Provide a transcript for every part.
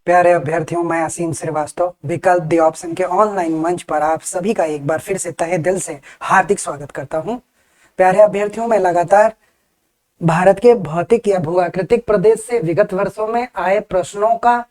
प्यारे अभ्यर्थियों, मैं असीम श्रीवास्तव विकल्प द ऑप्शन के ऑनलाइन मंच पर आप सभी का एक बार फिर से तहे दिल से हार्दिक स्वागत करता हूं। प्यारे अभ्यर्थियों, मैं लगातार भारत के भौतिक या भूआकृतिक प्रदेश से विगत वर्षों में आए प्रश्नों का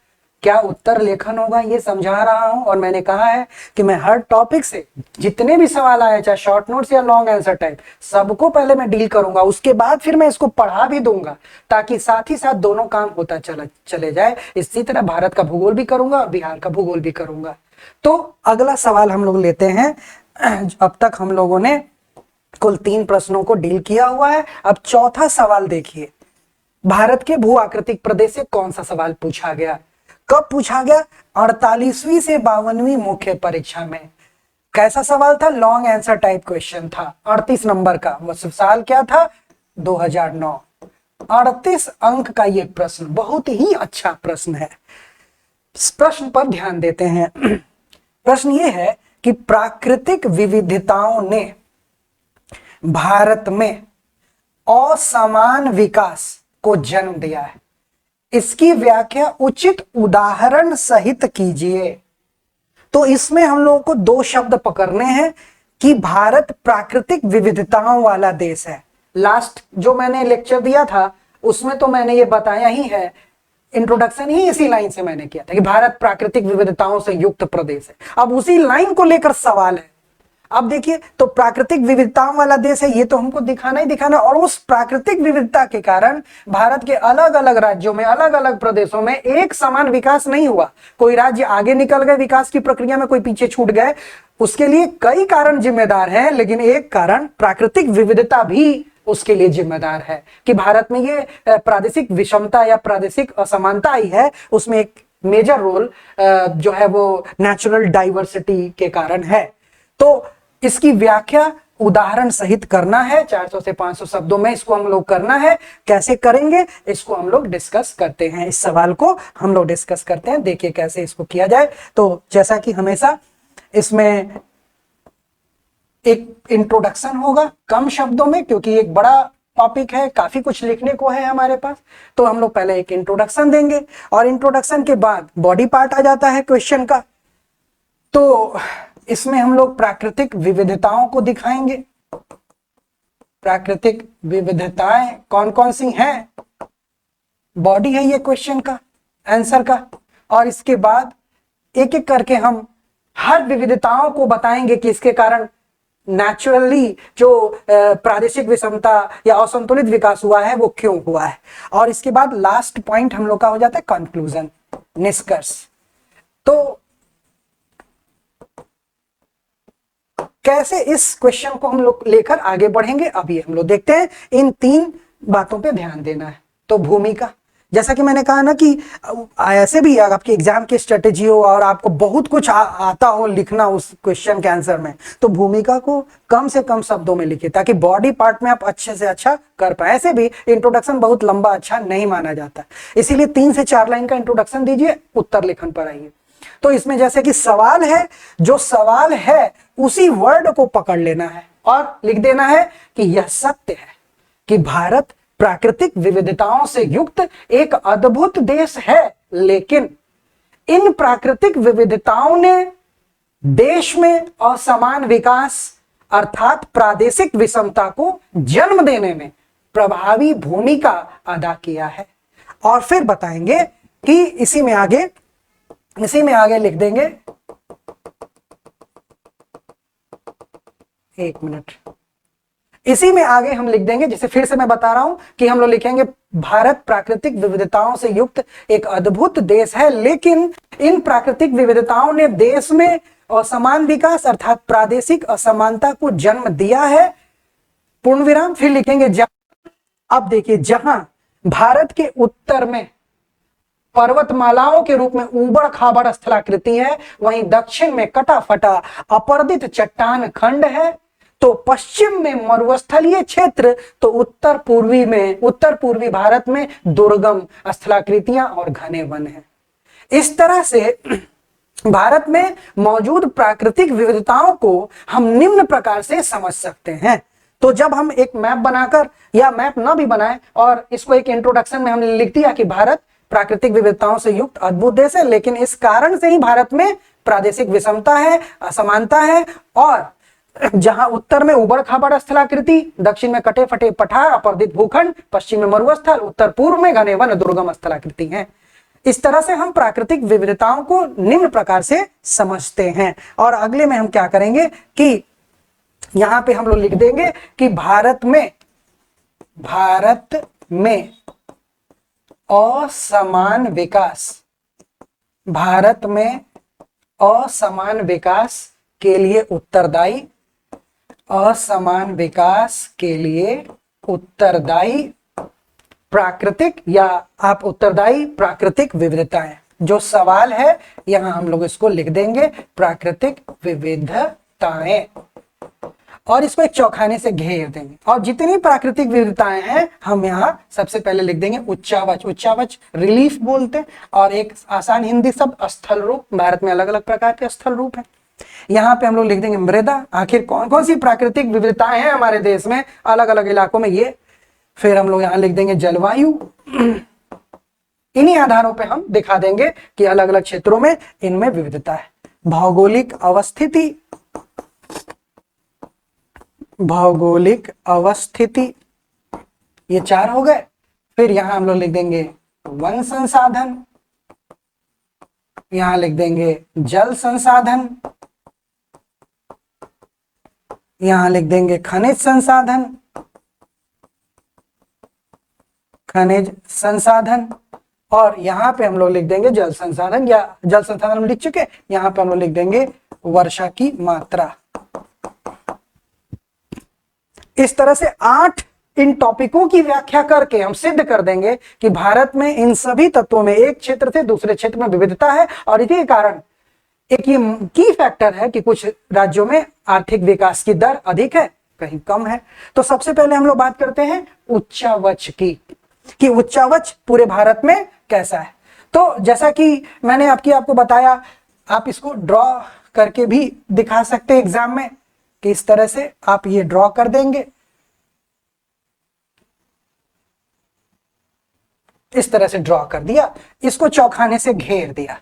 क्या उत्तर लेखन होगा ये समझा रहा हूं। और मैंने कहा है कि मैं हर टॉपिक से जितने भी सवाल आए, चाहे शॉर्ट नोट्स या लॉन्ग आंसर टाइप, सबको पहले मैं डील करूंगा, उसके बाद फिर मैं इसको पढ़ा भी दूंगा, ताकि साथ ही साथ दोनों काम होता चले जाए। इसी तरह भारत का भूगोल भी करूंगा और बिहार का भूगोल भी करूंगा। तो अगला सवाल हम लोग लेते हैं। अब तक हम लोगों ने कुल 3 प्रश्नों को डील किया हुआ है। अब चौथा सवाल देखिए, भारत के भू आकृतिक प्रदेश से कौन सा सवाल पूछा गया, कब पूछा गया? 48वीं से 52वीं मुख्य परीक्षा में। कैसा सवाल था? लॉन्ग आंसर टाइप क्वेश्चन था, 38 नंबर का। वह साल क्या था? 2009। 38 अंक का ये प्रश्न बहुत ही अच्छा प्रश्न है। इस प्रश्न पर ध्यान देते हैं। प्रश्न ये है कि प्राकृतिक विविधताओं ने भारत में असमान विकास को जन्म दिया है। इसकी व्याख्या उचित उदाहरण सहित कीजिए। तो इसमें हम लोगों को 2 शब्द पकड़ने हैं कि भारत प्राकृतिक विविधताओं वाला देश है। लास्ट जो मैंने लेक्चर दिया था उसमें तो मैंने ये बताया ही है, इंट्रोडक्शन ही इसी लाइन से मैंने किया था कि भारत प्राकृतिक विविधताओं से युक्त प्रदेश है। अब उसी लाइन को लेकर सवाल है। अब देखिए, तो प्राकृतिक विविधताओं वाला देश है, ये तो हमको दिखाना ही दिखाना। और उस प्राकृतिक विविधता के कारण भारत के अलग अलग राज्यों में, अलग अलग प्रदेशों में एक समान विकास नहीं हुआ। कोई राज्य आगे निकल गए विकास की प्रक्रिया में, कोई पीछे छूट गए। उसके लिए कई कारण जिम्मेदार हैं, लेकिन एक कारण प्राकृतिक विविधता भी उसके लिए जिम्मेदार है कि भारत में ये प्रादेशिक विषमता या प्रादेशिक असमानता आई है। उसमें एक मेजर रोल जो है वो नेचुरल डाइवर्सिटी के कारण है। तो इसकी व्याख्या उदाहरण सहित करना है, 400 से 500 शब्दों में इसको हम लोग करना है। कैसे करेंगे इसको हम लोग डिस्कस करते हैं। इस सवाल को हम लोग डिस्कस करते हैं, देखिए कैसे इसको किया जाए। तो जैसा कि हमेशा इसमें एक इंट्रोडक्शन होगा कम शब्दों में, क्योंकि एक बड़ा टॉपिक है, काफी कुछ लिखने को है हमारे पास। तो हम लोग पहले एक इंट्रोडक्शन देंगे और इंट्रोडक्शन के बाद बॉडी पार्ट आ जाता है क्वेश्चन का। तो इसमें हम लोग प्राकृतिक विविधताओं को दिखाएंगे। प्राकृतिक विविधताएं कौन कौन सी हैं, बॉडी है ये क्वेश्चन का, आंसर का। और इसके बाद एक एक करके हम हर विविधताओं को बताएंगे कि इसके कारण नेचुरली जो प्रादेशिक विषमता या असंतुलित विकास हुआ है वो क्यों हुआ है। और इसके बाद लास्ट पॉइंट हम लोग का हो जाता है कंक्लूजन, निष्कर्ष। तो कैसे इस क्वेश्चन को हम लोग लेकर आगे बढ़ेंगे अभी हम लोग देखते हैं। इन 3 बातों पे ध्यान देना है। तो भूमिका, जैसा कि मैंने कहा ना कि ऐसे भी आपकी एग्जाम की स्ट्रेटेजी हो और आपको बहुत कुछ आता हो लिखना उस क्वेश्चन के आंसर में, तो भूमिका को कम से कम शब्दों में लिखिए ताकि बॉडी पार्ट में आप अच्छे से अच्छा कर पाए। ऐसे भी इंट्रोडक्शन बहुत लंबा अच्छा नहीं माना जाता, इसीलिए 3 से 4 लाइन का इंट्रोडक्शन दीजिए, उत्तर लेखन पर आइए। तो इसमें जैसे कि सवाल है, जो सवाल है उसी वर्ड को पकड़ लेना है और लिख देना है कि यह सत्य है कि भारत प्राकृतिक विविधताओं से युक्त एक अद्भुत देश है, लेकिन इन प्राकृतिक विविधताओं ने देश में असमान विकास अर्थात प्रादेशिक विषमता को जन्म देने में प्रभावी भूमिका अदा किया है। और फिर बताएंगे कि इसी में आगे लिख देंगे, एक मिनट, इसी में आगे हम लिख देंगे, जैसे फिर से मैं बता रहा हूं कि हम लोग लिखेंगे भारत प्राकृतिक विविधताओं से युक्त एक अद्भुत देश है, लेकिन इन प्राकृतिक विविधताओं ने देश में असमान विकास अर्थात प्रादेशिक असमानता को जन्म दिया है, पूर्ण विराम। फिर लिखेंगे अब देखिए, जहां भारत के उत्तर में पर्वतमालाओं के रूप में ऊबड़ खाबड़ स्थलाकृति है, वहीं दक्षिण में कटा फटा अपरदित चट्टान खंड है। तो पश्चिम में मरुस्थलीय क्षेत्र, तो उत्तर पूर्वी भारत में दुर्गम स्थलाकृतियां और घने वन हैं। इस तरह से भारत में मौजूद प्राकृतिक विविधताओं को हम निम्न प्रकार से समझ सकते हैं। तो जब हम एक मैप बनाकर, या मैप ना भी बनाए और इसको एक इंट्रोडक्शन में हमने लिख दिया कि भारत प्राकृतिक विविधताओं से युक्त अद्भुत देश है, लेकिन इस कारण से ही भारत में प्रादेशिक विषमता है, असमानता है। और जहां उत्तर में उबड़ खाबड़ स्थलाकृति, दक्षिण में कटे फटे पठार, अपर्दित भूखंड, पश्चिम में मरुस्थल, उत्तर पूर्व में घने वन, दुर्गम स्थलाकृति हैं। इस तरह से हम प्राकृतिक विविधताओं को निम्न प्रकार से समझते हैं। और अगले में हम क्या करेंगे कि यहां पे हम लोग लिख देंगे कि भारत में असमान विकास, भारत में असमान विकास के लिए उत्तरदायी, असमान विकास के लिए उत्तरदायी प्राकृतिक, या आप उत्तरदायी प्राकृतिक विविधताएं, जो सवाल है यहां हम लोग इसको लिख देंगे प्राकृतिक विविधताएं, और इसको एक चौखाने से घेर देंगे। और जितनी प्राकृतिक विविधताएं हैं हम यहाँ सबसे पहले लिख देंगे उच्चावच, उच्चावच रिलीफ बोलते हैं, और एक आसान हिंदी शब्द स्थल रूप। भारत में अलग अलग प्रकार के स्थल रूप हैं। यहाँ पे हम लोग लिख देंगे मृदा। आखिर कौन कौन सी प्राकृतिक विविधताएं हैं हमारे देश में अलग अलग इलाकों में, ये। फिर हम लोग यहाँ लिख देंगे जलवायु। इन्हीं आधारों पे हम दिखा देंगे कि अलग अलग क्षेत्रों में इनमें विविधता है। भौगोलिक अवस्थिति, भौगोलिक अवस्थिति, ये 4 हो गए। फिर यहां हम लोग लिख देंगे वन संसाधन, यहां लिख देंगे जल संसाधन, यहां लिख देंगे खनिज संसाधन, खनिज संसाधन, और यहां पे हम लोग लिख देंगे जल संसाधन, या जल संसाधन हम लिख चुके, यहां पे हम लोग लिख देंगे वर्षा की मात्रा। इस तरह से 8 इन टॉपिकों की व्याख्या करके हम सिद्ध कर देंगे कि भारत में इन सभी तत्वों में एक क्षेत्र से दूसरे क्षेत्र में विविधता है। और इसी के कारण एक ये की फैक्टर है कि कुछ राज्यों में आर्थिक विकास की दर अधिक है, कहीं कम है। तो सबसे पहले हम लोग बात करते हैं उच्चावच की, कि उच्चावच पूरे भारत में कैसा है। तो जैसा कि मैंने आपको बताया, आप इसको ड्रॉ करके भी दिखा सकते हैं एग्जाम में, कि इस तरह से आप ये ड्रॉ कर देंगे, इस तरह से ड्रॉ कर दिया, इसको चौखाने से घेर दिया,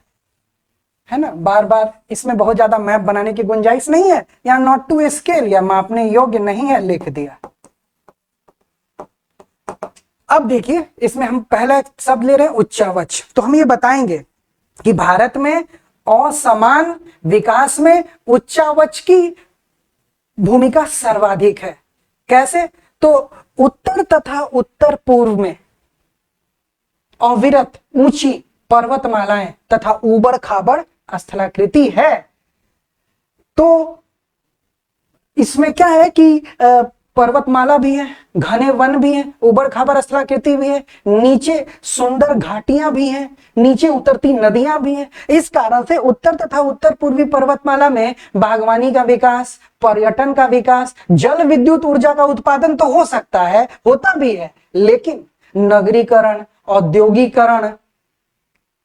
है ना। बार बार इसमें बहुत ज्यादा मैप बनाने की गुंजाइश नहीं है, यहां नॉट टू स्केल या मापने योग्य नहीं है, लिख दिया। अब देखिए इसमें हम पहला शब्द ले रहे हैं उच्चावच। तो हम ये बताएंगे कि भारत में असमान विकास में उच्चावच की भूमिका सर्वाधिक है। कैसे? तो उत्तर तथा उत्तर पूर्व में अविरत ऊंची पर्वतमालाएं तथा ऊबड़ खाबड़ स्थलाकृति है। तो इसमें क्या है कि पर्वतमाला भी है, घने वन भी है, ऊबड़ खाबड़ स्थलाकृति भी है, नीचे सुंदर घाटियां भी हैं, नीचे उतरती नदियां भी हैं। इस कारण से उत्तर तथा उत्तर पूर्वी पर्वतमाला में बागवानी का विकास, पर्यटन का विकास, जल विद्युत ऊर्जा का उत्पादन तो हो सकता है, होता भी है, लेकिन नगरीकरण, औद्योगिकरण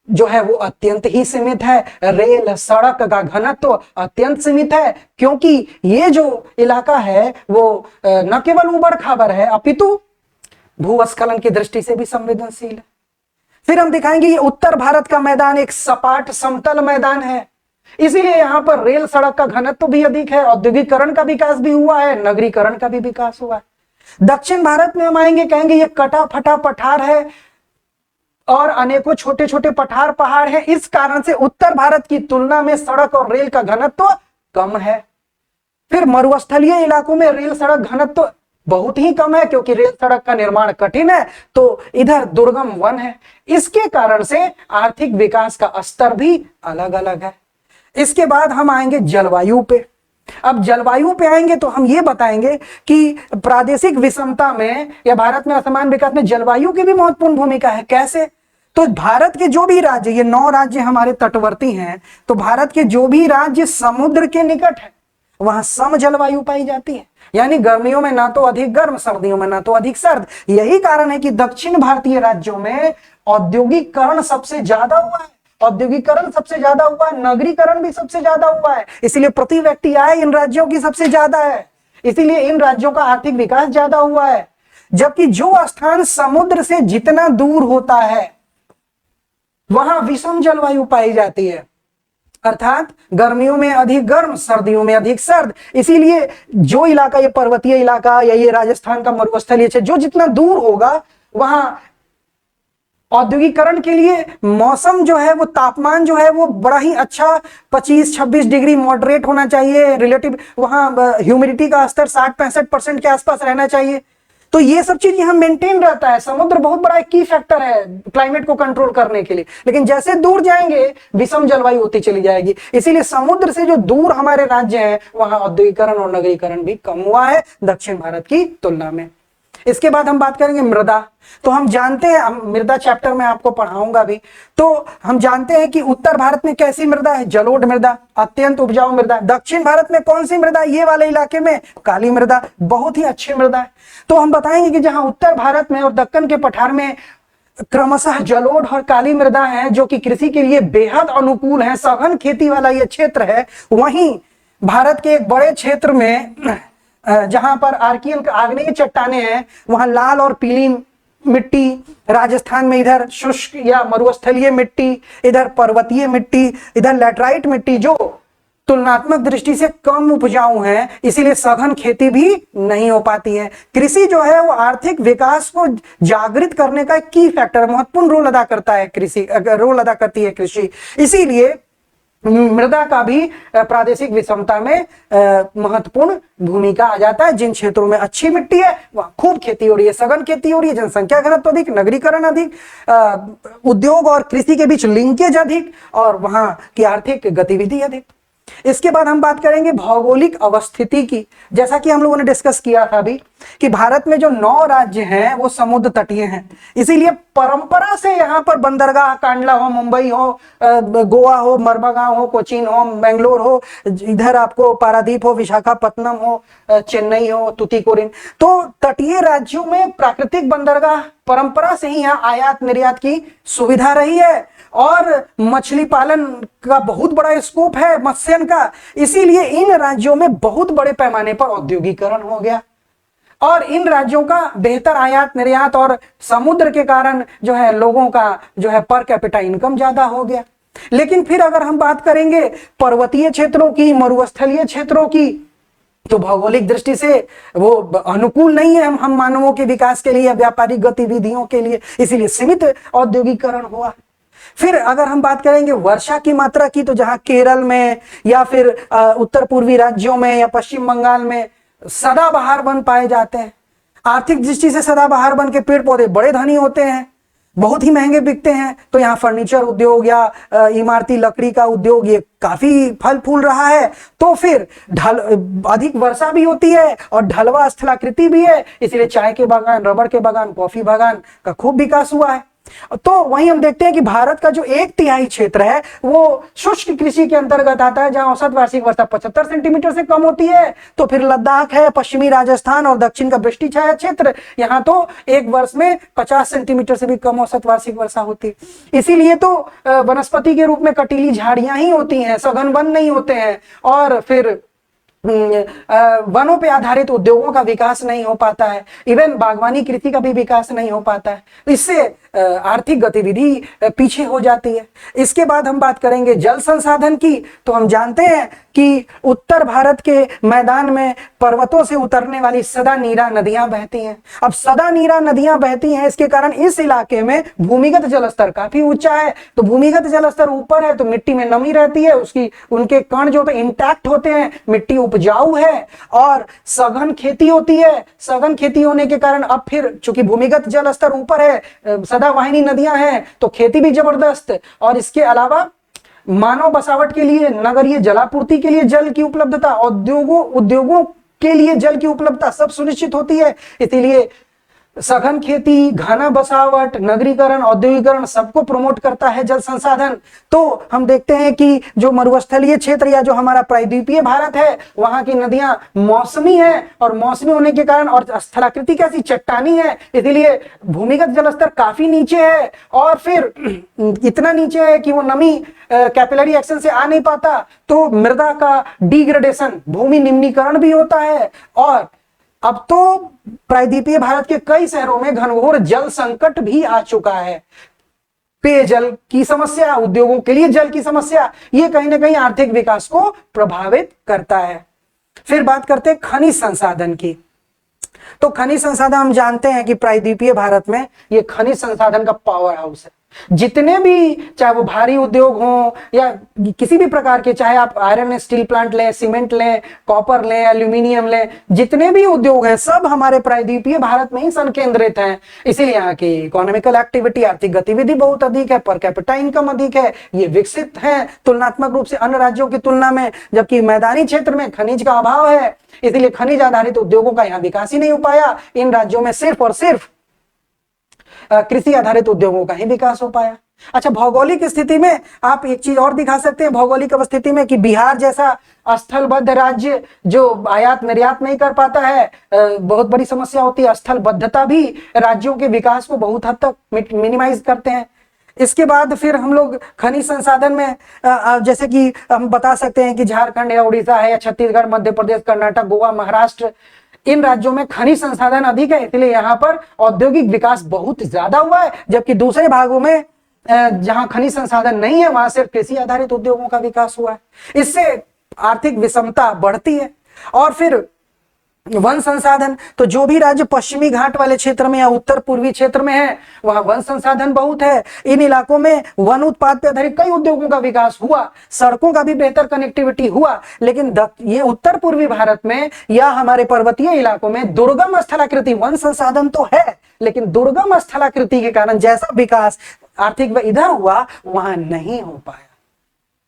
जो है वो अत्यंत ही सीमित है। रेल सड़क का घनत्व अत्यंत सीमित है, क्योंकि ये जो इलाका है वो न केवल ऊबड़ खाबड़ है अपितु भूस्खलन की दृष्टि से भी संवेदनशील है। फिर हम दिखाएंगे ये उत्तर भारत का मैदान एक सपाट समतल मैदान है, इसीलिए यहां पर रेल सड़क का घनत्व भी अधिक है, औद्योगिकरण का विकास भी हुआ है, नगरीकरण का भी विकास हुआ है। दक्षिण भारत में हम आएंगे, कहेंगे ये कटा फटा पठार है और अनेकों छोटे छोटे पठार पहाड़ हैं। इस कारण से उत्तर भारत की तुलना में सड़क और रेल का घनत्व कम है। फिर मरुस्थलीय इलाकों में रेल सड़क घनत्व बहुत ही कम है, क्योंकि रेल सड़क का निर्माण कठिन है, तो इधर दुर्गम वन है। इसके कारण से आर्थिक विकास का स्तर भी अलग अलग है। इसके बाद हम आएंगे जलवायु पे। अब जलवायु पे आएंगे तो हम ये बताएंगे कि प्रादेशिक विषमता में या भारत में असमान विकास में जलवायु की भी महत्वपूर्ण भूमिका है। कैसे? तो भारत के जो भी राज्य, ये 9 राज्य हमारे तटवर्ती हैं, तो भारत के जो भी राज्य समुद्र के निकट है वहां सम जलवायु पाई जाती है, यानी गर्मियों में ना तो अधिक गर्म, सर्दियों में ना तो अधिक सर्द। यही कारण है कि दक्षिण भारतीय राज्यों में औद्योगिकरण सबसे ज्यादा हुआ है, औद्योगिकरण सबसे ज्यादा हुआ है, नगरीकरण भी सबसे ज्यादा हुआ है, इसीलिए प्रति व्यक्ति आय इन राज्यों की सबसे ज्यादा है, इसीलिए इन राज्यों का आर्थिक विकास ज्यादा हुआ है। जबकि जो स्थान समुद्र से जितना दूर होता है वहां विषम जलवायु पाई जाती है, अर्थात गर्मियों में अधिक गर्म, सर्दियों में अधिक सर्द। इसीलिए जो इलाका, ये पर्वतीय इलाका या ये राजस्थान का मरुस्थलीय क्षेत्र, जो जितना दूर होगा वहां औद्योगिकरण के लिए मौसम जो है, वो तापमान जो है वो बड़ा ही अच्छा 25-26 डिग्री मॉडरेट होना चाहिए। रिलेटिव वहां ह्यूमिडिटी का स्तर 60-65% के आसपास रहना चाहिए। तो ये सब चीज यहाँ मेंटेन रहता है। समुद्र बहुत बड़ा एक की फैक्टर है क्लाइमेट को कंट्रोल करने के लिए, लेकिन जैसे दूर जाएंगे विषम जलवायु होती चली जाएगी। इसीलिए समुद्र से जो दूर हमारे राज्य हैं वहां औद्योगिकरण और नगरीकरण भी कम हुआ है दक्षिण भारत की तुलना में। इसके बाद हम बात करेंगे मृदा। तो हम जानते हैं, मृदा चैप्टर में आपको पढ़ाऊंगा भी, तो हम जानते हैं कि उत्तर भारत में कैसी मृदा है, जलोढ़ मृदा, अत्यंत उपजाऊ मृदा। दक्षिण भारत में कौन सी मृदा, ये वाले इलाके में काली मृदा, बहुत ही अच्छी मृदा है। तो हम बताएंगे कि जहां उत्तर भारत में और दक्कन के पठार में क्रमशः जलोढ़ और काली मृदा है, जो कि कृषि के लिए बेहद अनुकूल है, सघन खेती वाला ये क्षेत्र है, वहीं भारत के एक बड़े क्षेत्र में जहां पर आर्कियन आग्नेय चट्टाने हैं, वहां लाल और पीली मिट्टी, राजस्थान में इधर शुष्क या मरुस्थलीय मिट्टी, इधर पर्वतीय मिट्टी, इधर लैटराइट मिट्टी, जो तुलनात्मक दृष्टि से कम उपजाऊ है, इसीलिए सघन खेती भी नहीं हो पाती है। कृषि जो है वो आर्थिक विकास को जागृत करने का एक की फैक्टर, महत्वपूर्ण रोल अदा करता है कृषि, रोल अदा करती है कृषि। इसीलिए मृदा का भी प्रादेशिक विषमता में महत्वपूर्ण भूमिका आ जाता है। जिन क्षेत्रों में अच्छी मिट्टी है वहां खूब खेती हो रही है, सघन खेती हो रही है, जनसंख्या घनत्व अधिक, नगरीकरण अधिक, उद्योग और कृषि के बीच लिंकेज अधिक, और वहां की आर्थिक गतिविधि अधिक। इसके बाद हम बात करेंगे भौगोलिक अवस्थिति की। जैसा कि हम लोगों ने डिस्कस किया था अभी कि भारत में जो 9 राज्य हैं वो समुद्र तटीय हैं, इसीलिए परंपरा से यहाँ पर बंदरगाह, कांडला हो, मुंबई हो, गोवा हो, मरबगांव हो, कोचीन हो, बेंगलोर हो, इधर आपको पारादीप हो, विशाखापत्तनम हो, चेन्नई हो, तुतीकोरिन, तो तटीय राज्यों में प्राकृतिक बंदरगाह परंपरा से ही यहाँ आयात निर्यात की सुविधा रही है, और मछली पालन का बहुत बड़ा स्कोप है, मत्स्यन का। इसीलिए इन राज्यों में बहुत बड़े पैमाने पर औद्योगिकरण हो गया, और इन राज्यों का बेहतर आयात निर्यात और समुद्र के कारण जो है लोगों का जो है पर कैपिटा इनकम ज्यादा हो गया। लेकिन फिर अगर हम बात करेंगे पर्वतीय क्षेत्रों की, मरुस्थलीय क्षेत्रों की, तो भौगोलिक दृष्टि से वो अनुकूल नहीं है हम मानवों के विकास के लिए, व्यापारिक गतिविधियों के लिए, इसीलिए सीमित औद्योगिकरण हुआ। फिर अगर हम बात करेंगे वर्षा की मात्रा की, तो जहां केरल में या फिर उत्तर पूर्वी राज्यों में या पश्चिम बंगाल में सदाबहार वन पाए जाते हैं। आर्थिक दृष्टि से सदाबहार वन के पेड़ पौधे बड़े धनी होते हैं, बहुत ही महंगे बिकते हैं, तो यहाँ फर्नीचर उद्योग या इमारती लकड़ी का उद्योग ये काफी फल फूल रहा है। तो फिर अधिक वर्षा भी होती है और ढलवा स्थलाकृति भी है, इसीलिए चाय के बागान, रबड़ के बागान, कॉफी बागान का खूब विकास हुआ है। तो वहीं हम देखते हैं कि भारत का जो 1/3 क्षेत्र है वो शुष्क कृषि के अंतर्गत आता है, जहां औसत वार्षिक वर्षा 75 सेंटीमीटर से कम होती है। तो फिर लद्दाख है, पश्चिमी राजस्थान और दक्षिण का वृष्टि छाया क्षेत्र, यहाँ तो एक वर्ष में 50 सेंटीमीटर से भी कम औसत वार्षिक वर्षा होती है। इसीलिए तो वनस्पति के रूप में कटीली झाड़ियां ही होती हैं, सघन वन नहीं होते हैं, और फिर वनों पे आधारित उद्योगों का विकास नहीं हो पाता है, इवन बागवानी कृषि का भी विकास नहीं हो पाता है। इससे आर्थिक गतिविधि पीछे हो जाती है। इसके बाद हम बात करेंगे जल संसाधन की। तो हम जानते हैं कि उत्तर भारत के मैदान में पर्वतों से उतरने वाली सदा नीरा नदियां बहती हैं। अब सदा नीरा नदियां बहती हैं, इसके कारण इस इलाके में भूमिगत जलस्तर काफी ऊंचा है। तो भूमिगत जलस्तर ऊपर है तो मिट्टी में नमी रहती है, उसकी उनके कण जो इंटैक्ट होते हैं, मिट्टी उपजाऊ है और सघन खेती होती है। सघन खेती होने के कारण अब फिर चूंकि भूमिगत जलस्तर ऊपर है, सदा वाहिनी नदियां हैं, तो खेती भी जबरदस्त। और इसके अलावा मानव बसावट के लिए, नगरीय जलापूर्ति के लिए जल की उपलब्धता, उद्योगों के लिए जल की उपलब्धता सब सुनिश्चित होती है। इसीलिए सघन खेती, घना बसावट, नगरीकरण, औद्योगिकरण सबको प्रमोट करता है जल संसाधन। तो हम देखते हैं कि जो मरुस्थलीय क्षेत्र या जो हमारा प्रायद्वीपीय भारत है, वहां की नदियां मौसमी हैं, और मौसमी होने के कारण और स्थलाकृति कैसी चट्टानी है, इसलिए भूमिगत जलस्तर काफी नीचे है, और फिर इतना नीचे है कि वो नमी कैपिलरी एक्शन से आ नहीं पाता, तो मृदा का डिग्रेडेशन, भूमि निम्नीकरण भी होता है। और अब तो प्रायद्वीपीय भारत के कई शहरों में घनघोर जल संकट भी आ चुका है। पेयजल की समस्या, उद्योगों के लिए जल की समस्या, ये कहीं ना कहीं आर्थिक विकास को प्रभावित करता है। फिर बात करते हैं खनिज संसाधन की। तो खनिज संसाधन हम जानते हैं कि प्रायद्वीपीय भारत में ये खनिज संसाधन का पावर हाउस है। जितने भी, चाहे वो भारी उद्योग हो या किसी भी प्रकार के, चाहे आप आयरन स्टील प्लांट लें, सीमेंट लें, कॉपर लें, एल्यूमिनियम लें, जितने भी उद्योग हैं सब हमारे प्रायद्वीपीय भारत में ही संकेंद्रित हैं। इसीलिए यहाँ की इकोनॉमिकल एक्टिविटी, आर्थिक गतिविधि बहुत अधिक है, पर कैपिटा इनकम अधिक है, ये विकसित है तुलनात्मक रूप से अन्य राज्यों की तुलना में। जबकि मैदानी क्षेत्र में खनिज का अभाव है, इसलिए खनिज आधारित उद्योगों का यहाँ विकास ही नहीं हो पाया। इन राज्यों में सिर्फ और सिर्फ कृषि आधारित उद्योगों का ही विकास हो पाया। अच्छा, भौगोलिक स्थिति में आप एक चीज और दिखा सकते हैं भौगोलिक स्थिति में, कि बिहार जैसा स्थलबद्ध राज्य जो आयात निर्यात नहीं कर पाता है, बहुत बड़ी समस्या होती है। स्थलबद्धता भी राज्यों के विकास को बहुत हद तक मिनिमाइज करते हैं। इसके बाद फिर हम लोग खनिज संसाधन में जैसे कि हम बता सकते हैं कि झारखंड या उड़ीसा है या छत्तीसगढ़, मध्य प्रदेश, कर्नाटक, गोवा, महाराष्ट्र, इन राज्यों में खनिज संसाधन अधिक है, इसलिए यहाँ पर औद्योगिक विकास बहुत ज्यादा हुआ है। जबकि दूसरे भागों में जहां खनिज संसाधन नहीं है, वहां सिर्फ कृषि आधारित उद्योगों का विकास हुआ है। इससे आर्थिक विषमता बढ़ती है। और फिर वन संसाधन, तो जो भी राज्य पश्चिमी घाट वाले क्षेत्र में या उत्तर पूर्वी क्षेत्र में है, वहां वन संसाधन बहुत है। इन इलाकों में वन उत्पाद पर आधारित कई उद्योगों का विकास हुआ, सड़कों का भी बेहतर कनेक्टिविटी हुआ। लेकिन ये उत्तर पूर्वी भारत में या हमारे पर्वतीय इलाकों में दुर्गम स्थलाकृति, वन संसाधन तो है लेकिन दुर्गम स्थलाकृति के कारण जैसा विकास आर्थिक इधर हुआ वहां नहीं हो पाया,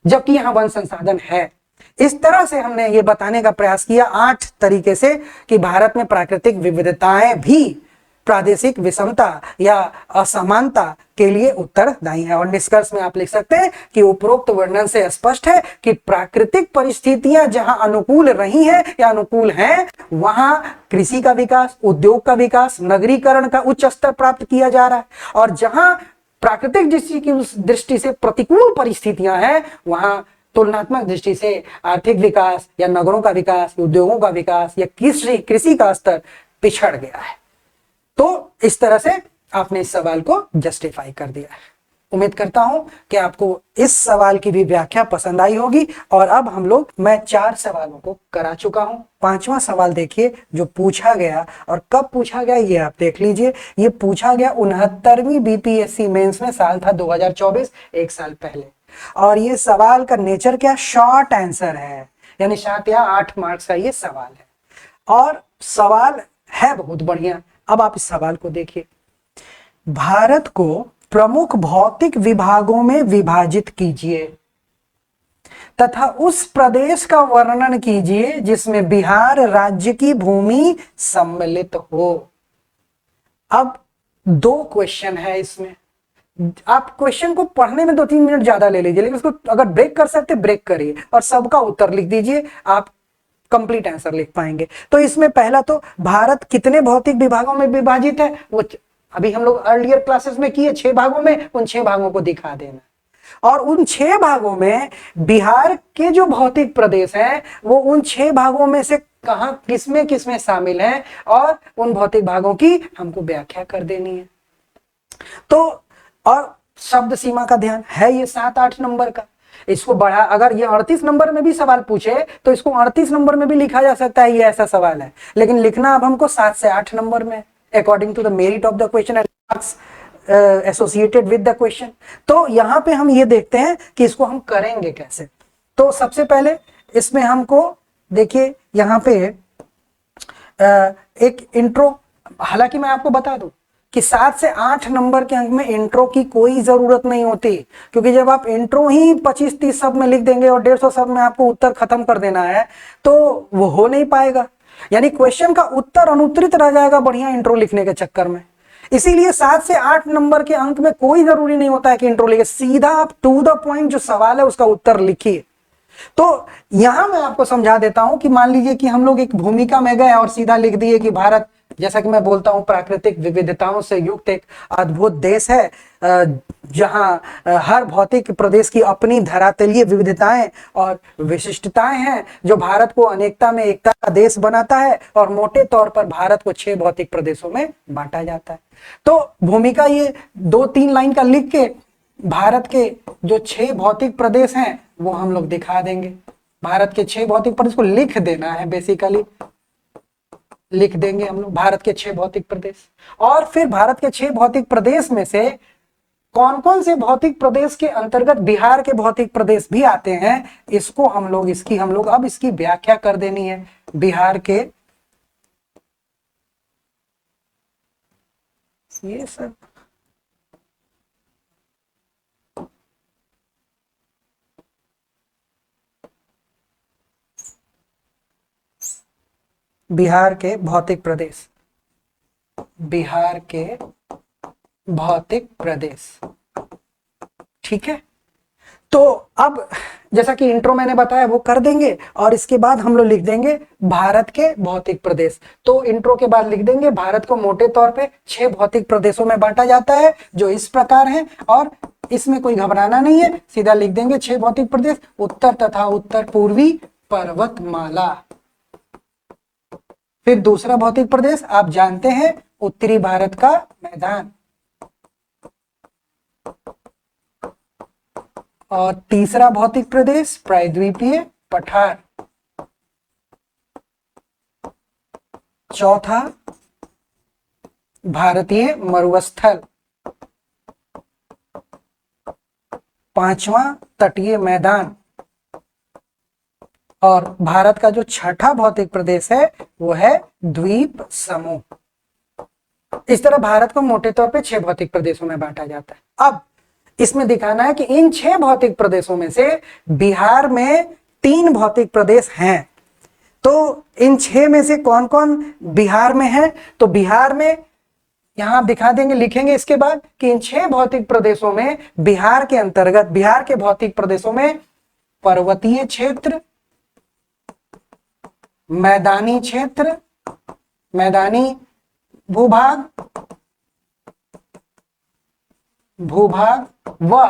जबकि यहां वन संसाधन है। इस तरह से हमने ये बताने का प्रयास किया 8 तरीके से कि भारत में प्राकृतिक विविधताएं भी प्रादेशिक विषमता या असमानता के लिए उत्तरदायी है। और निष्कर्ष में आप लिख सकते हैं कि उपरोक्त वर्णन से स्पष्ट है कि प्राकृतिक परिस्थितियां जहां अनुकूल रही हैं या अनुकूल हैं, वहां कृषि का विकास, उद्योग का विकास, नगरीकरण का उच्च स्तर प्राप्त किया जा रहा है। और जहां प्राकृतिक दृष्टि से प्रतिकूल परिस्थितियां हैं, वहां तुलनात्मक दृष्टि से आर्थिक विकास या नगरों का विकास, उद्योगों का विकास या कृषि का स्तर पिछड़ गया है। तो इस तरह से आपने इस सवाल को जस्टिफाई कर दिया है। उम्मीद करता हूं कि आपको इस सवाल की भी व्याख्या पसंद आई होगी। और अब मैं 4 सवालों को करा चुका हूं। 5वां सवाल देखिए जो पूछा गया, और कब पूछा गया ये आप देख लीजिए। ये पूछा गया 69वीं बीपीएससी मेंस में, साल था 2024, 1 साल पहले। और ये सवाल का नेचर क्या, शॉर्ट आंसर है, यानी 7 या 8 मार्क्स का ये सवाल है। और सवाल है बहुत बढ़िया। अब आप इस सवाल को देखिए। भारत को प्रमुख भौतिक विभागों में विभाजित कीजिए तथा उस प्रदेश का वर्णन कीजिए जिसमें बिहार राज्य की भूमि सम्मिलित हो। अब 2 क्वेश्चन है इसमें। आप क्वेश्चन को पढ़ने में 2-3 मिनट ज्यादा ले लीजिए, लेकिन उसको अगर ब्रेक कर सकते ब्रेक करिए और सबका उत्तर लिख दीजिए, आप कंप्लीट आंसर लिख पाएंगे। तो इसमें पहला तो भारत कितने भौतिक विभागों में विभाजित है, वो अभी हम लोग अर्लियर क्लासेस में किए 6 भागों में, उन 6 भागों को दिखा देना। और उन 6 भागों में बिहार के जो भौतिक प्रदेश हैं वो उन 6 भागों में से कहां किसमें शामिल हैं, और उन भौतिक भागों की हमको व्याख्या कर देनी है। तो और शब्द सीमा का ध्यान है ये 7-8 नंबर का। इसको बढ़ा, अगर ये 38 नंबर में भी सवाल पूछे तो इसको 38 नंबर में भी लिखा जा सकता है, ये ऐसा सवाल है। लेकिन लिखना अब हमको 7 से 8 नंबर में, according to the merit of the question and marks associated with the question. तो यहाँ पे हम ये देखते हैं कि इसको हम करेंगे कैसे। तो सबसे पहले इसमें हमको देखिए यहाँ पे एक इंट्रो, हालांकि मैं आपको बता दूं कि 7 से 8 नंबर के अंक में इंट्रो की कोई जरूरत नहीं होती, क्योंकि जब आप इंट्रो ही 25-30 शब्द में लिख देंगे और 150 शब्द में आपको उत्तर खत्म कर देना है तो वो हो नहीं पाएगा। यानी क्वेश्चन का उत्तर अनुत्तरित रह जाएगा बढ़िया इंट्रो लिखने के चक्कर में। इसीलिए 7 से 8 नंबर के अंक में कोई जरूरी नहीं होता है कि इंट्रो लिखे, सीधा आप टू द पॉइंट जो सवाल है उसका उत्तर लिखिए। तो यहां मैं आपको समझा देता हूं कि मान लीजिए कि हम लोग एक भूमिका में गए और सीधा लिख दिए कि भारत, जैसा कि मैं बोलता हूं, प्राकृतिक विविधताओं से युक्त एक अद्भुत देश है, जहां हर भौतिक प्रदेश की अपनी धरातलीय विविधताएं और विशिष्टताएं हैं जो भारत को अनेकता में एकता का देश बनाता है। और मोटे तौर पर भारत को 6 भौतिक प्रदेशों में बांटा जाता है। तो भूमिका ये 2-3 लाइन का लिख के भारत के जो 6 भौतिक प्रदेश हैं वो हम लोग दिखा देंगे। भारत के 6 भौतिक प्रदेश को लिख देना है, बेसिकली लिख देंगे हम लोग भारत के 6 भौतिक प्रदेश। और फिर भारत के 6 भौतिक प्रदेश में से कौन कौन से भौतिक प्रदेश के अंतर्गत बिहार के भौतिक प्रदेश भी आते हैं, इसको हम लोग अब इसकी व्याख्या कर देनी है। बिहार के ये सब बिहार के भौतिक प्रदेश, बिहार के भौतिक प्रदेश, ठीक है। तो अब जैसा कि इंट्रो मैंने बताया वो कर देंगे और इसके बाद हम लोग लिख देंगे भारत के भौतिक प्रदेश। तो इंट्रो के बाद लिख देंगे भारत को मोटे तौर पे 6 भौतिक प्रदेशों में बांटा जाता है जो इस प्रकार हैं, और इसमें कोई घबराना नहीं है, सीधा लिख देंगे 6 भौतिक प्रदेश। उत्तर तथा उत्तर पूर्वी पर्वतमाला। फिर दूसरा भौतिक प्रदेश आप जानते हैं, उत्तरी भारत का मैदान। और तीसरा भौतिक प्रदेश प्रायद्वीपीय पठार। चौथा भारतीय मरुस्थल। पांचवा तटीय मैदान। और भारत का जो छठा भौतिक प्रदेश है वो है द्वीप समूह। इस तरह भारत को मोटे तौर पे 6 भौतिक प्रदेशों में बांटा जाता है। अब इसमें दिखाना है कि इन 6 भौतिक प्रदेशों में से बिहार में 3 भौतिक प्रदेश हैं। तो इन 6 में से कौन कौन बिहार में है, तो बिहार में यहां दिखा देंगे, लिखेंगे इसके बाद कि इन 6 भौतिक प्रदेशों में बिहार के अंतर्गत, बिहार के भौतिक प्रदेशों में पर्वतीय क्षेत्र, मैदानी क्षेत्र, मैदानी भूभाग व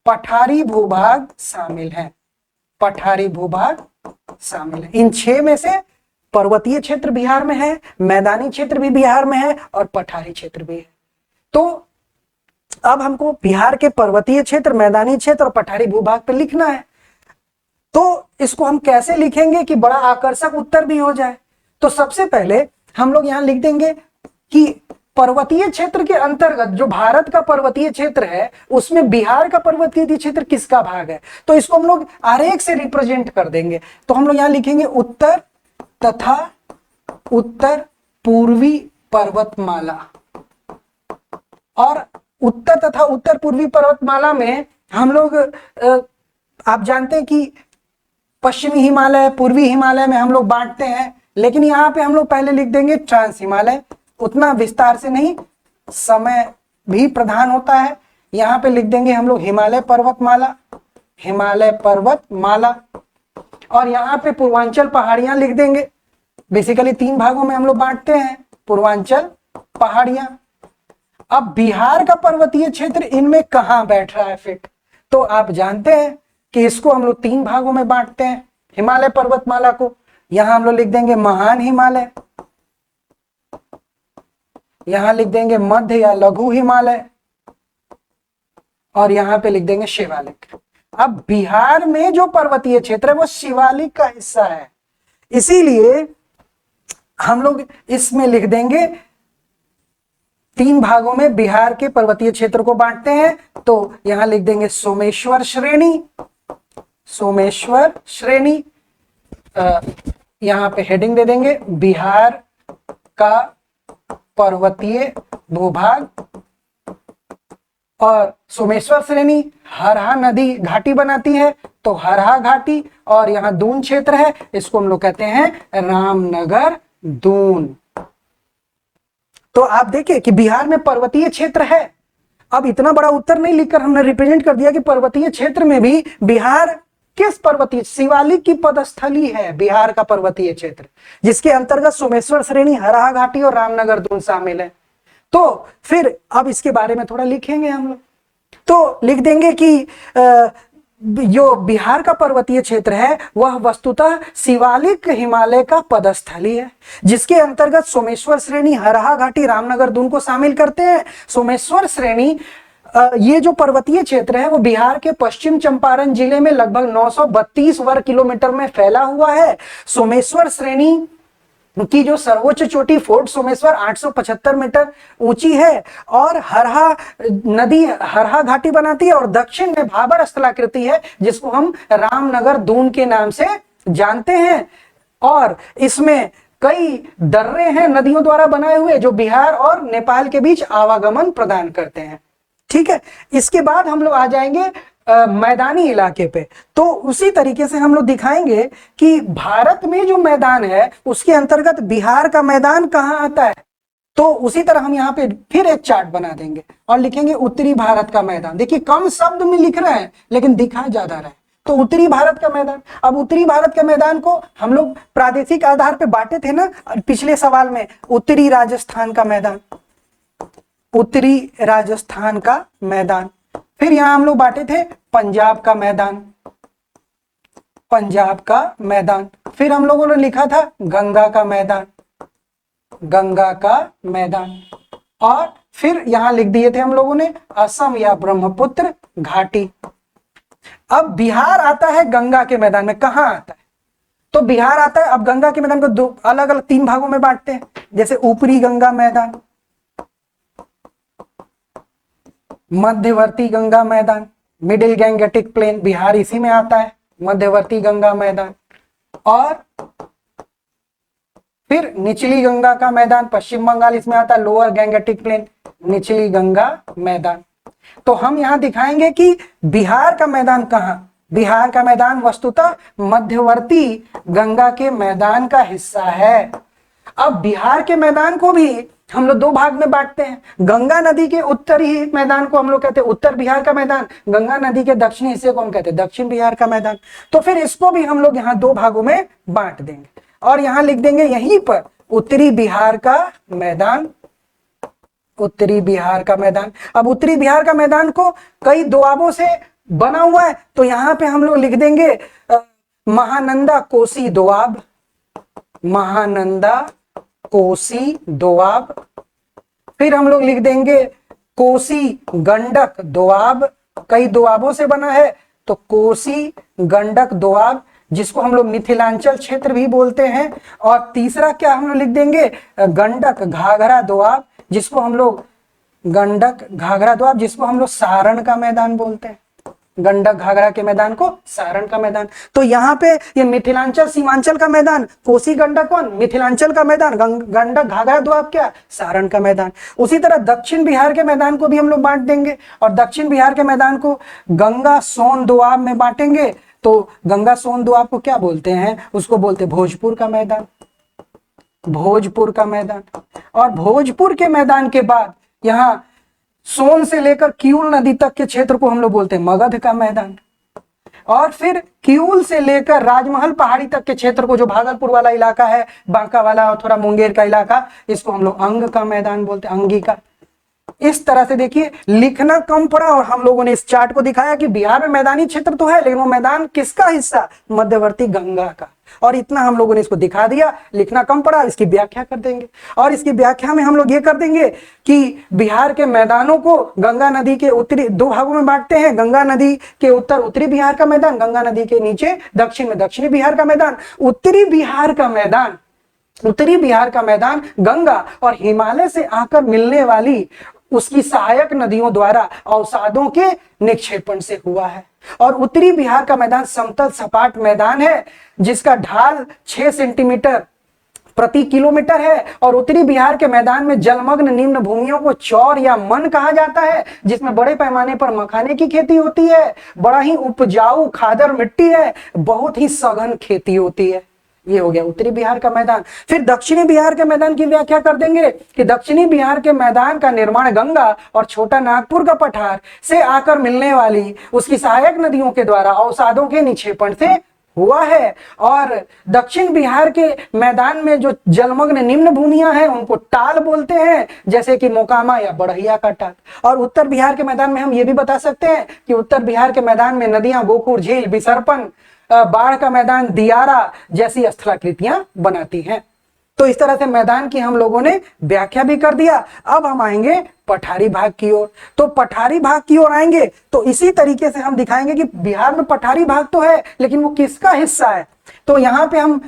पठारी भूभाग शामिल है। पठारी भूभाग शामिल है। इन 6 में से पर्वतीय क्षेत्र बिहार में है, मैदानी क्षेत्र भी बिहार में है और पठारी क्षेत्र भी है। तो अब हमको बिहार के पर्वतीय क्षेत्र, मैदानी क्षेत्र और पठारी भूभाग पे लिखना है। तो इसको हम कैसे लिखेंगे कि बड़ा आकर्षक उत्तर भी हो जाए। तो सबसे पहले हम लोग यहां लिख देंगे कि पर्वतीय क्षेत्र के अंतर्गत जो भारत का पर्वतीय क्षेत्र है उसमें बिहार का पर्वतीय क्षेत्र किसका भाग है, तो इसको हम लोग आरेख से रिप्रेजेंट कर देंगे। तो हम लोग यहां लिखेंगे उत्तर तथा उत्तर पूर्वी पर्वतमाला। और उत्तर तथा उत्तर पूर्वी पर्वतमाला में हम लोग आप जानते हैं कि पश्चिमी हिमालय, पूर्वी हिमालय में हम लोग बांटते हैं, लेकिन यहाँ पे हम लोग पहले लिख देंगे ट्रांस हिमालय। उतना विस्तार से नहीं, समय भी प्रधान होता है। यहाँ पे लिख देंगे हम लोग हिमालय पर्वतमाला, हिमालय पर्वतमाला। और यहाँ पे पूर्वांचल पहाड़ियां लिख देंगे। बेसिकली 3 भागों में हम लोग बांटते हैं, पूर्वांचल पहाड़ियां। अब बिहार का पर्वतीय क्षेत्र इनमें कहां बैठ रहा है फिट, तो आप जानते हैं कि इसको हम लोग 3 भागों में बांटते हैं। हिमालय पर्वतमाला को यहां हम लोग लिख देंगे महान हिमालय, यहां लिख देंगे मध्य या लघु हिमालय, और यहां पे लिख देंगे शिवालिक। अब बिहार में जो पर्वतीय क्षेत्र है वो शिवालिक का हिस्सा है, इसीलिए हम लोग इसमें लिख देंगे 3 भागों में बिहार के पर्वतीय क्षेत्र को बांटते हैं। तो यहां लिख देंगे सोमेश्वर श्रेणी, सोमेश्वर श्रेणी। यहां पे हेडिंग दे देंगे बिहार का पर्वतीय भूभाग। और सोमेश्वर श्रेणी हरहा नदी घाटी बनाती है, तो हरहा घाटी, और यहाँ दून क्षेत्र है, इसको हम लोग कहते हैं रामनगर दून। तो आप देखिए कि बिहार में पर्वतीय क्षेत्र है। अब इतना बड़ा उत्तर नहीं लिखकर हमने रिप्रेजेंट कर दिया कि पर्वतीय क्षेत्र में भी बिहार किस पर्वतीय, शिवालिक की पदस्थली है बिहार का पर्वतीय क्षेत्र, जिसके अंतर्गत सोमेश्वर श्रेणी, हरहा घाटी और रामनगर दून शामिल है। तो फिर अब इसके बारे में थोड़ा लिखेंगे हम लोग। तो लिख देंगे कि जो बिहार का पर्वतीय क्षेत्र है वह वस्तुतः शिवालिक हिमालय का पदस्थली है, जिसके अंतर्गत सोमेश्वर श्रेणी, हरहा घाटी, रामनगर दून को शामिल करते हैं। सोमेश्वर श्रेणी ये जो पर्वतीय क्षेत्र है वो बिहार के पश्चिम चंपारण जिले में लगभग 932 वर्ग किलोमीटर में फैला हुआ है। सोमेश्वर श्रेणी की जो सर्वोच्च चोटी फोर्ट सोमेश्वर 875 मीटर ऊंची है और हरहा नदी हरहा घाटी बनाती है और दक्षिण में भाबर स्थलाकृति है जिसको हम रामनगर दून के नाम से जानते हैं। और इसमें कई दर्रे हैं नदियों द्वारा बनाए हुए जो बिहार और नेपाल के बीच आवागमन प्रदान करते हैं। ठीक है, इसके बाद हम लोग आ जाएंगे मैदानी इलाके पे। तो उसी तरीके से हम लोग दिखाएंगे कि भारत में जो मैदान है उसके अंतर्गत बिहार का मैदान कहाँ आता है। तो उसी तरह हम यहाँ पे फिर एक चार्ट बना देंगे और लिखेंगे उत्तरी भारत का मैदान। देखिए कम शब्द में लिख रहे हैं लेकिन दिखा ज्यादा रहा है। तो उत्तरी भारत का मैदान, अब उत्तरी भारत के मैदान को हम लोग प्रादेशिक आधार पे बांटे थे ना पिछले सवाल में। उत्तरी राजस्थान का मैदान, उत्तरी राजस्थान का मैदान। फिर यहां हम लोग बांटे थे पंजाब का मैदान, पंजाब का मैदान। फिर हम लोगों ने लिखा था गंगा का मैदान, गंगा का मैदान। और फिर यहां लिख दिए थे हम लोगों ने असम या ब्रह्मपुत्र घाटी। अब बिहार आता है गंगा के मैदान में। कहां आता है? तो बिहार आता है, अब गंगा के मैदान को दो अलग अलग 3 भागों में बांटते हैं। जैसे ऊपरी गंगा मैदान, मध्यवर्ती गंगा मैदान, मिडिल गैंगेटिक प्लेन, बिहार इसी में आता है, मध्यवर्ती गंगा मैदान। और फिर निचली गंगा का मैदान, पश्चिम बंगाल इसमें आता है, लोअर गैंगेटिक प्लेन, निचली गंगा मैदान। तो हम यहां दिखाएंगे कि बिहार का मैदान कहां, बिहार का मैदान वस्तुतः मध्यवर्ती गंगा के मैदान का हिस्सा है। अब बिहार के मैदान को भी हम लोग 2 भाग में बांटते हैं। गंगा नदी के उत्तरी मैदान को हम लोग कहते हैं उत्तर बिहार का मैदान, गंगा नदी के दक्षिणी हिस्से को हम कहते हैं दक्षिण बिहार का मैदान। तो फिर इसको भी हम लोग यहाँ 2 भागों में बांट देंगे और यहाँ लिख देंगे यहीं पर उत्तरी बिहार का मैदान, उत्तरी बिहार का मैदान। अब उत्तरी बिहार का मैदान को कई दोआबों से बना हुआ है तो यहाँ पे हम लोग लिख देंगे महानंदा कोसी दोआब, महानंदा कोसी दोआब। फिर हम लोग लिख देंगे कोसी गंडक दोआब, कई दोआबों से बना है तो कोसी गंडक दोआब जिसको हम लोग मिथिलांचल क्षेत्र भी बोलते हैं। और तीसरा क्या हम लोग लिख देंगे गंडक घाघरा दोआब, जिसको हम लोग गंडक घाघरा दोआब जिसको हम लोग सारण का मैदान बोलते हैं, गंडक घाघरा के मैदान को सारण का मैदान। तो यहाँ पे ये मिथिलांचल सीमांचल का मैदान कोसी गंडक कौन, मिथिलांचल का मैदान गंडक घाघरा दोआब क्या, सारण का मैदान। उसी तरह दक्षिण बिहार के मैदान को भी हम लोग बांट देंगे और दक्षिण बिहार के मैदान को गंगा सोन दोआब में बांटेंगे। तो गंगा सोन दोआब को क्या बोलते हैं, उसको बोलते हैं भोजपुर का मैदान, भोजपुर का मैदान। और भोजपुर के मैदान के बाद यहाँ सोन से लेकर किऊल नदी तक के क्षेत्र को हम लोग बोलते हैं मगध का मैदान। और फिर किऊल से लेकर राजमहल पहाड़ी तक के क्षेत्र को, जो भागलपुर वाला इलाका है, बांका वाला और थोड़ा मुंगेर का इलाका, इसको हम लोग अंग का मैदान बोलते हैं, अंगी का। इस तरह से देखिए लिखना कम पड़ा और हम लोगों ने इस चार्ट को दिखाया कि बिहार में मैदानी क्षेत्र तो है लेकिन वो मैदान किसका हिस्सा, मध्यवर्ती गंगा का। और इतना हम लोगों ने इसको दिखा दिया, लिखना कम पड़ा, इसकी व्याख्या कर देंगे। और इसकी व्याख्या में हम लोग ये कर देंगे कि बिहार के मैदानों को गंगा नदी के उत्तरी 2 भागों में बांटते हैं। गंगा नदी के उत्तर उत्तरी बिहार का मैदान, गंगा नदी के नीचे दक्षिण में दक्षिणी बिहार का मैदान। उत्तरी बिहार का मैदान, उत्तरी बिहार का मैदान गंगा और हिमालय से आकर मिलने वाली उसकी सहायक नदियों द्वारा अवसादों के निक्षेपण से हुआ है। और उत्तरी बिहार का मैदान समतल सपाट मैदान है जिसका ढाल 6 सेंटीमीटर प्रति किलोमीटर है। और उत्तरी बिहार के मैदान में जलमग्न निम्न भूमियों को चौर या मन कहा जाता है, जिसमें बड़े पैमाने पर मखाने की खेती होती है, बड़ा ही उपजाऊ खादर मिट्टी है, बहुत ही सघन खेती होती है। ये हो गया उत्तरी बिहार का मैदान। फिर दक्षिणी बिहार के मैदान की व्याख्या कर देंगे कि दक्षिणी बिहार के मैदान का निर्माण गंगा और छोटा नागपुर का पठार से आकर मिलने वाली उसकी सहायक नदियों के द्वारा अवसादों के निक्षेपण से हुआ है। और दक्षिण बिहार के मैदान में जो जलमग्न निम्न भूमियां हैं उनको टाल बोलते हैं, जैसे कि मोकामा या बढ़िया का टाल। और उत्तर बिहार के मैदान में हम ये भी बता सकते हैं कि उत्तर बिहार के मैदान में नदियां गोकुर झील बिसरपन, बाढ़ का मैदान दियारा जैसी स्थलाकृतियां बनाती हैं। तो इस तरह से मैदान की हम लोगों ने व्याख्या भी कर दिया। अब हम आएंगे पठारी भाग की ओर। तो पठारी भाग की ओर आएंगे तो इसी तरीके से हम दिखाएंगे कि बिहार में पठारी भाग तो है, लेकिन वो किसका हिस्सा है। तो यहाँ पे हम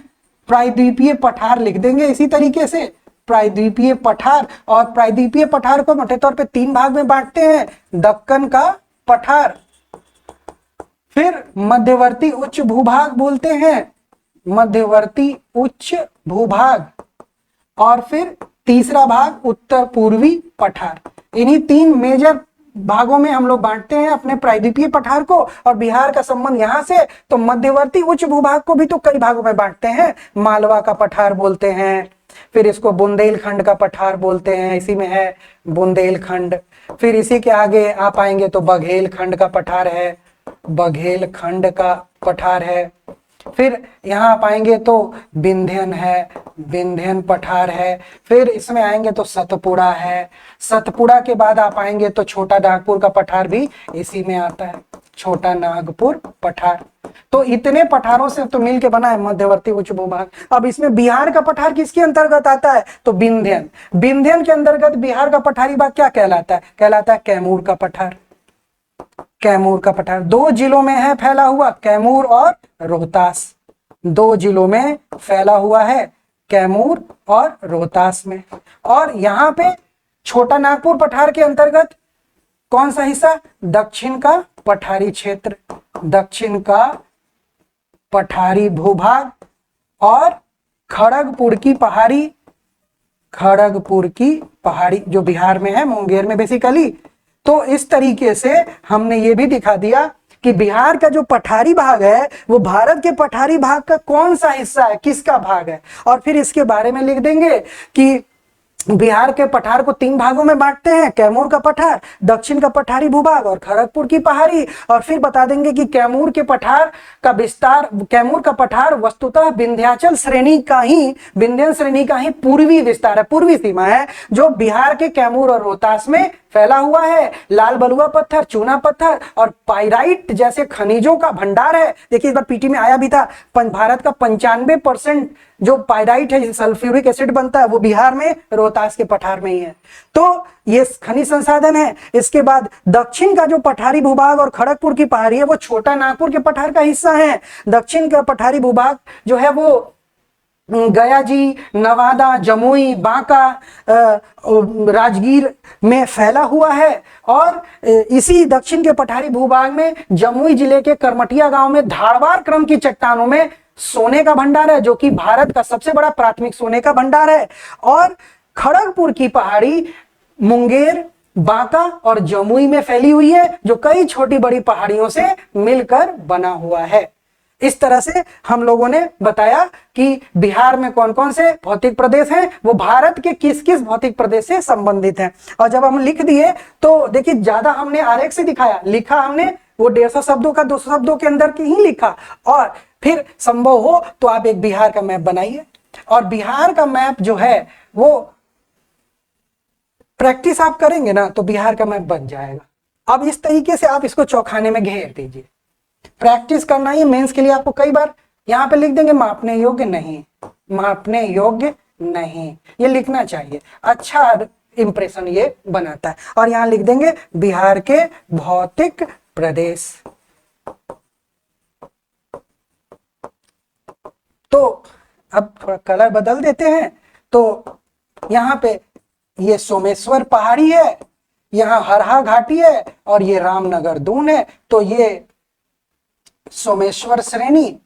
प्रायद्वीपीय पठार लिख देंगे इसी तरीके से, प्रायद्वीपीय पठार। और प्रायद्वीपीय पठार को मोटे तौर पे 3 भाग में बांटते हैं, दक्कन का पठार, फिर मध्यवर्ती उच्च भूभाग बोलते हैं, मध्यवर्ती उच्च भूभाग, और फिर तीसरा भाग उत्तर पूर्वी पठार। इन्हीं 3 मेजर भागों में हम लोग बांटते हैं अपने प्रायद्वीपीय पठार को। और बिहार का संबंध यहां से, तो मध्यवर्ती उच्च भूभाग को भी तो कई भागों में बांटते हैं, मालवा का पठार बोलते हैं, फिर इसको बुंदेलखंड का पठार बोलते हैं, इसी में है बुंदेलखंड। फिर इसी के आगे आप आएंगे तो बघेलखंड का पठार है, बघेलखंड का पठार है। फिर यहाँ आप आएंगे तो विंध्यन है, विंध्यन पठार है। फिर इसमें आएंगे तो सतपुड़ा है, सतपुड़ा के बाद आप आएंगे तो छोटा नागपुर का पठार भी इसी में आता है, छोटा नागपुर पठार। तो इतने पठारों से तो मिलके बना है मध्यवर्ती उच्च भूभाग। अब इसमें बिहार का पठार किसके अंतर्गत आता है, तो विंध्यन। विंध्यन के अंतर्गत बिहार का पठारी भाग क्या कहलाता है, कहलाता है कैमूर का पठार, कैमूर का पठार। 2 जिलों में है फैला हुआ, कैमूर और रोहतास, 2 जिलों में फैला हुआ है, कैमूर और रोहतास में। और यहाँ पे छोटा नागपुर पठार के अंतर्गत कौन सा हिस्सा, दक्षिण का पठारी क्षेत्र, दक्षिण का पठारी भूभाग, और खड़गपुर की पहाड़ी, खड़गपुर की पहाड़ी जो बिहार में है, मुंगेर में बेसिकली। तो इस तरीके से हमने ये भी दिखा दिया कि बिहार का जो पठारी भाग है वो भारत के पठारी भाग का कौन सा हिस्सा है, किसका भाग है। और फिर इसके बारे में लिख देंगे कि बिहार के पठार को 3 भागों में बांटते हैं, कैमूर का पठार, दक्षिण का पठारी भूभाग और खड़गपुर की पहाड़ी। और फिर बता देंगे कि कैमूर के पठार का विस्तार, कैमूर का पठार वस्तुतः विंध्याचल श्रेणी का ही, विंध्यन श्रेणी का ही पूर्वी विस्तार है, पूर्वी सीमा है, जो बिहार के कैमूर और रोहतास में फैला हुआ है। लाल बलुआ पत्थर, चूना पत्थर और पाइराइट जैसे खनिजों का भंडार है। देखिए इस बार पीटी में आया भी था, भारत का 95% जो पाइराइट है, सल्फ्यूरिक एसिड बनता है, वो बिहार में रोहतास के पठार में ही है। तो ये खनिज संसाधन है। इसके बाद दक्षिण का जो पठारी भूभाग और खड़गपुर की पहाड़ी है वो छोटा नागपुर के पठार का हिस्सा है। दक्षिण का पठारी भूभाग जो है वो गया जी, नवादा, जमुई, बांका, राजगीर में फैला हुआ है। और इसी दक्षिण के पठारी भूभाग में जमुई जिले के करमटिया गांव में धारवाड़ क्रम की चट्टानों में सोने का भंडार है, जो कि भारत का सबसे बड़ा प्राथमिक सोने का भंडार है। और खड़गपुर की पहाड़ी मुंगेर, बांका और जमुई में फैली हुई है, जो कई छोटी बड़ी पहाड़ियों से मिलकर बना हुआ है। इस तरह से हम लोगों ने बताया कि बिहार में कौन कौन से भौतिक प्रदेश हैं, वो भारत के किस किस भौतिक प्रदेश से संबंधित हैं। और जब हम लिख दिए तो देखिए ज्यादा हमने आरेख से दिखाया, लिखा हमने वो 150 शब्दों का 200 शब्दों के अंदर की ही लिखा। और फिर संभव हो तो आप एक बिहार का मैप बनाइए, और बिहार का मैप जो है वो प्रैक्टिस आप करेंगे ना तो बिहार का मैप बन जाएगा। अब इस तरीके से आप इसको चौखाने में घेर दीजिए, प्रैक्टिस करना ही मेंस के लिए। आपको कई बार यहां पे लिख देंगे मापने योग्य नहीं, मापने योग्य नहीं, ये लिखना चाहिए, अच्छा इंप्रेशन ये बनाता है। और यहां लिख देंगे बिहार के भौतिक प्रदेश। तो अब थोड़ा कलर बदल देते हैं। तो यहां पे ये सोमेश्वर पहाड़ी है, यहां हरहा घाटी है, और ये रामनगर दून है। तो ये सोमेश्वर श्रेणी,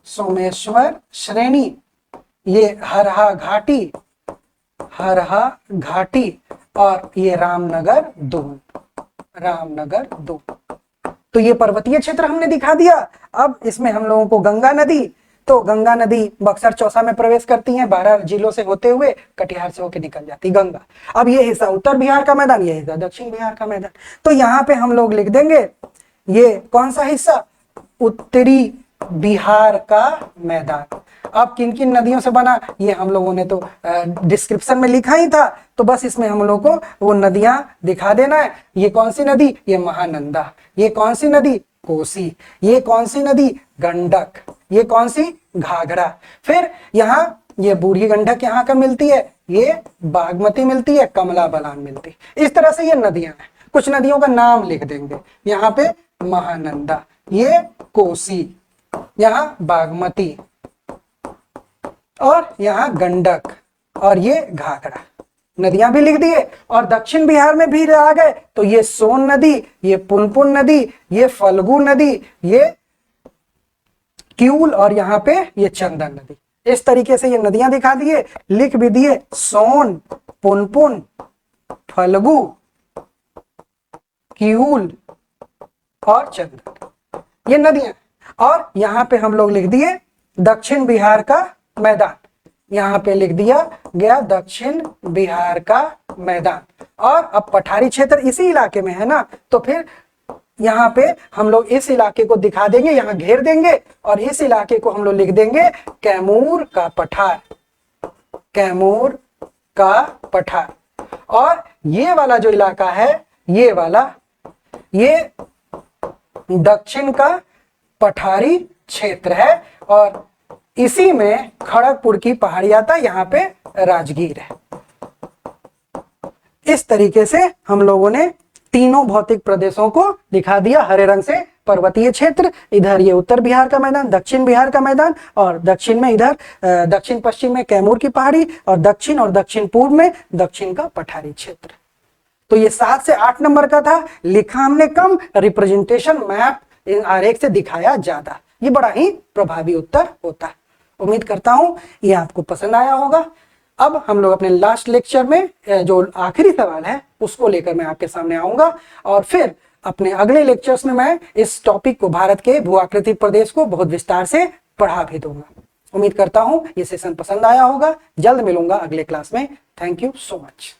सोमेश्वर श्रेणी, ये हरहा घाटी, हरहा घाटी, और ये रामनगर दून, रामनगर दून। तो ये पर्वतीय क्षेत्र हमने दिखा दिया। अब इसमें हम लोगों को गंगा नदी, तो गंगा नदी बक्सर चौसा में प्रवेश करती है, 12 जिलों से होते हुए कटिहार से होकर निकल जाती गंगा। अब ये हिस्सा उत्तर बिहार का मैदान, ये हिस्सा दक्षिण बिहार का मैदान। तो यहाँ पे हम लोग लिख देंगे ये कौन सा हिस्सा, उत्तरी बिहार का मैदान। अब किन किन नदियों से बना ये हम लोगों ने तो डिस्क्रिप्शन में लिखा ही था, तो बस इसमें हम लोग को वो नदियां दिखा देना है। ये कौन सी नदी, ये महानंदा। ये कौन सी नदी, कोसी। ये कौन सी नदी, गंडक। ये कौन सी, घाघरा। फिर यहाँ ये बूढ़ी गंडक यहाँ का मिलती है, ये बागमती मिलती है, कमला बलान मिलती है। इस तरह से ये नदियां हैं। कुछ नदियों का नाम लिख देंगे, यहाँ पे महानंदा, ये कोसी, यहाँ बागमती, और यहाँ गंडक, और ये घाघरा। नदियां भी लिख दिए। और दक्षिण बिहार में भी आ गए तो ये सोन नदी, ये पुनपुन नदी, ये फल्गु नदी, ये क्यूल, और यहाँ पे ये चंदन नदी। इस तरीके से ये नदियां दिखा दिए, लिख भी दिए, सोन, पुनपुन, फल्गु, क्यूल और चंदन, ये नदियां। और यहाँ पे हम लोग लिख दिए दक्षिण बिहार का मैदान, यहाँ पे लिख दिया गया दक्षिण बिहार का मैदान। और अब पठारी क्षेत्र इसी इलाके में है ना, तो फिर यहाँ पे हम लोग इस इलाके को दिखा देंगे, यहाँ घेर देंगे, और इस इलाके को हम लोग लिख देंगे कैमूर का पठार, कैमूर का पठार। और ये वाला जो इलाका है, ये वाला, ये दक्षिण का पठारी क्षेत्र है, और इसी में खड़गपुर की पहाड़ी आता है, यहाँ पे राजगीर है। इस तरीके से हम लोगों ने तीनों भौतिक प्रदेशों को दिखा दिया। हरे रंग से पर्वतीय क्षेत्र, इधर ये उत्तर बिहार का मैदान, दक्षिण बिहार का मैदान, और दक्षिण में इधर दक्षिण पश्चिम में कैमूर की पहाड़ी, और दक्षिण पूर्व में दक्षिण का पठारी क्षेत्र। तो ये 7 से 8 नंबर का था। लिखा हमने कम, रिप्रेजेंटेशन मैप इन आरेख से दिखाया ज्यादा। ये बड़ा ही प्रभावी उत्तर होता है। उम्मीद करता हूं ये आपको पसंद आया होगा। अब हम लोग अपने लास्ट लेक्चर में जो आखिरी सवाल है उसको लेकर मैं आपके सामने आऊंगा, और फिर अपने अगले लेक्चर्स में मैं इस टॉपिक को, भारत के भूआकृति प्रदेश को बहुत विस्तार से पढ़ा भी दूंगा। उम्मीद करता हूं ये सेशन पसंद आया होगा। जल्द मिलूंगा अगले क्लास में। Thank you so much.